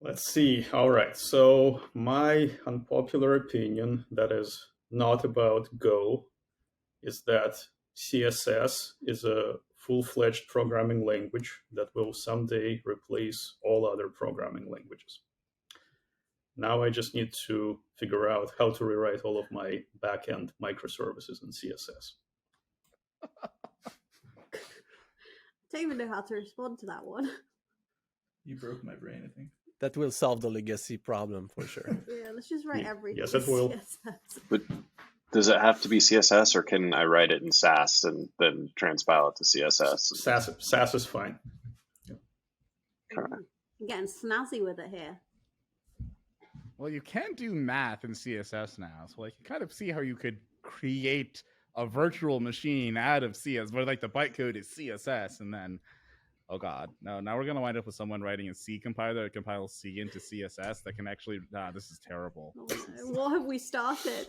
Let's see. All right. So my unpopular opinion that is not about Go is that CSS is a full-fledged programming language that will someday replace all other programming languages. Now I just need to figure out how to rewrite all of my backend microservices in CSS. I don't even know how to respond to that one. You broke my brain, I think. That will solve the legacy problem for sure. Yeah, let's just write everything. Yes, it will. CSS. But does it have to be CSS, or can I write it in Sass and then transpile it to CSS? Sass is fine. I'm getting snazzy with it here. Well, you can do math in CSS now, so I can kind of see how you could create a virtual machine out of CSS, where like the bytecode is CSS, and then, oh god, no, now we're gonna wind up with someone writing a C compiler that compiles C into CSS that can actually, this is terrible. What have we started?